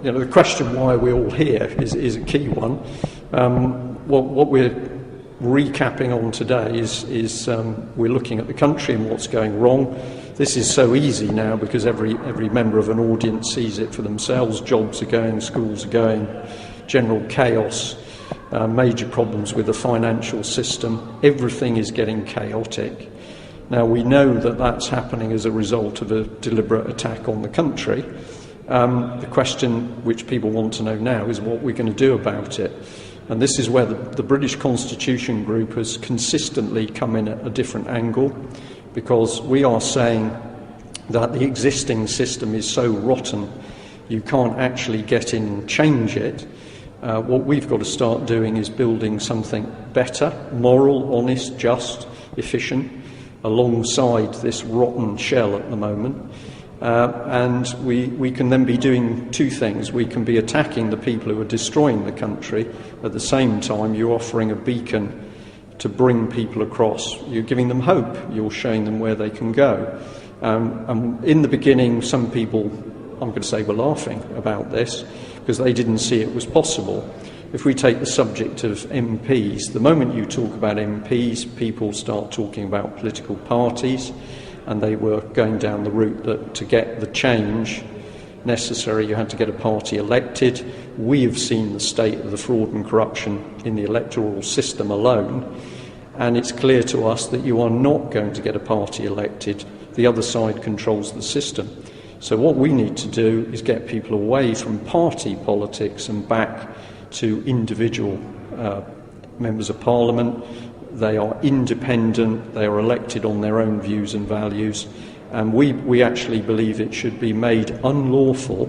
The question why we're all here is a key one. What we're recapping on today is we're looking at the country and what's going wrong. This is so easy now because every member of an audience sees it for themselves. Jobs are going, schools are going, general chaos, major problems with the financial system. Everything is getting chaotic. Now, we know that that's happening as a result of a deliberate attack on the country. The question which people want to know now is what we're going to do about it. And this is where the British Constitution Group has consistently come in at a different angle, because we are saying that the existing system is so rotten you can't actually get in and change it. What we've got to start doing is building something better, moral, honest, just, efficient, alongside this rotten shell at the moment. And we can then be doing two things. We can be attacking the people who are destroying the country. At the same time, you're offering a beacon to bring people across. You're giving them hope. You're showing them where they can go. And in the beginning, some people, I'm going to say, were laughing about this because they didn't see it was possible. If we take the subject of MPs, the moment you talk about MPs, people start talking about political parties, and they were going down the route that to get the change necessary, you had to get a party elected. We have seen the state of the fraud and corruption in the electoral system alone, and it's clear to us that you are not going to get a party elected. The other side controls the system. So what we need to do is get people away from party politics and back to individual members of Parliament. They are independent, they are elected on their own views and values, and we actually believe it should be made unlawful.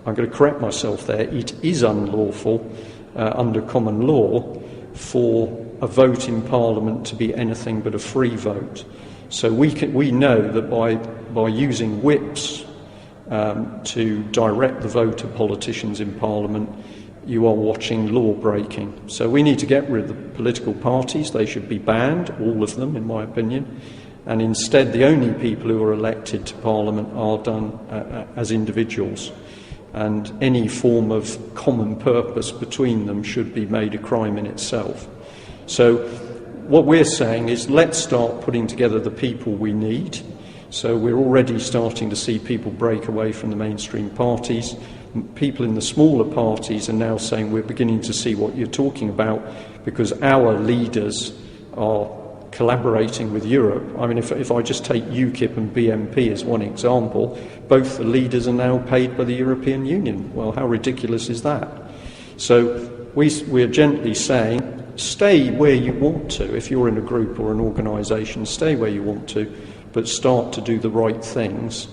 I'm going to correct myself there. It is unlawful under common law for a vote in Parliament to be anything but a free vote. So we know that by using whips to direct the vote of politicians in Parliament, you are watching law breaking. So we need to get rid of the political parties. They should be banned, all of them, in my opinion. And instead, the only people who are elected to Parliament are done as individuals. And any form of common purpose between them should be made a crime in itself. So what we're saying is, let's start putting together the people we need. So we're already starting to see people break away from the mainstream parties. People in the smaller parties are now saying we're beginning to see what you're talking about because our leaders are collaborating with Europe. I mean, if I just take UKIP and BNP as one example, both the leaders are now paid by the European Union. Well, how ridiculous is that? So we're gently saying, stay where you want to. If you're in a group or an organisation, stay where you want to, but start to do the right things.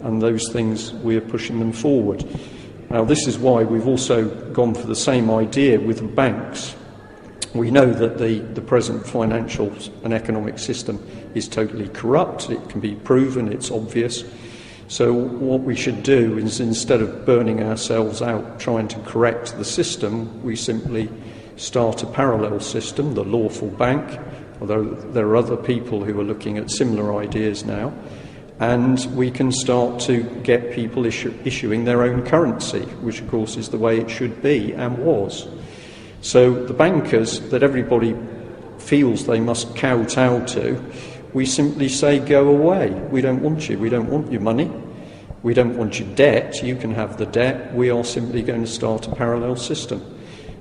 And those things, we're pushing them forward. Now, this is why we've also gone for the same idea with the banks. We know that the present financial and economic system is totally corrupt. It can be proven, it's obvious. So what we should do is, instead of burning ourselves out trying to correct the system, we simply start a parallel system, the lawful bank, although there are other people who are looking at similar ideas now. And we can start to get people issuing their own currency, which of course is the way it should be and was. So the bankers that everybody feels they must kowtow to, we simply say, go away. We don't want you. We don't want your money. We don't want your debt. You can have the debt. We are simply going to start a parallel system.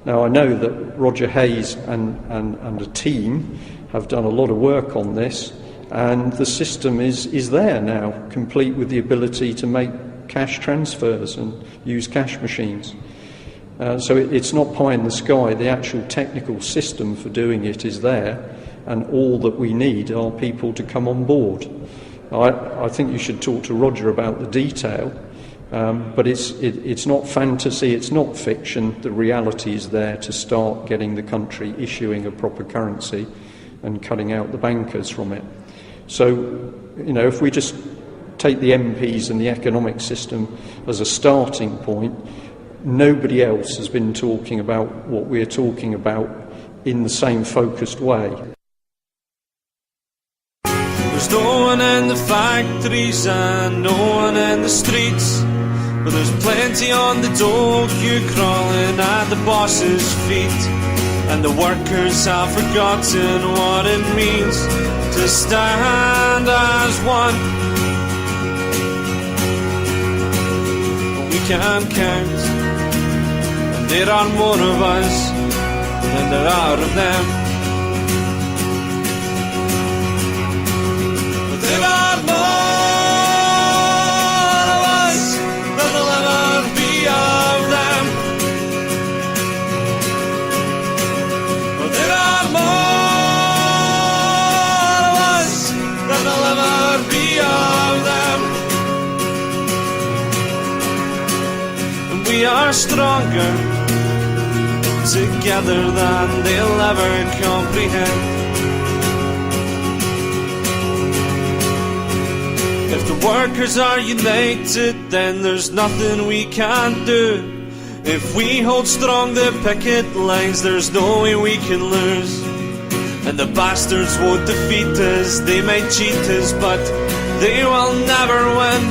Now, I know that Roger Hayes and a team have done a lot of work on this, and the system is there now, complete with the ability to make cash transfers and use cash machines. So it's not pie in the sky. The actual technical system for doing it is there, and all that we need are people to come on board. I think you should talk to Roger about the detail, but it's not fantasy, it's not fiction. The reality is there to start getting the country issuing a proper currency and cutting out the bankers from it. So, if we just take the MPs and the economic system as a starting point, nobody else has been talking about what we're talking about in the same focused way. There's no one in the factories and no one in the streets. But there's plenty on the dole queue crawling at the boss's feet, and the workers have forgotten what it means to stand as one. We can't count, and there are more of us than there are of them. But there are more of us than there'll ever be of them. But there are more of us than there'll ever be of them. And we are stronger together than they'll ever comprehend. If the workers are united, then there's nothing we can't do. If we hold strong the picket lines, there's no way we can lose. And the bastards won't defeat us, they might cheat us, but they will never win.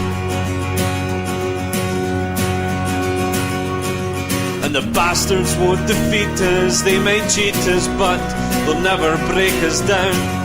And the bastards won't defeat us, they may cheat us, but they'll never break us down.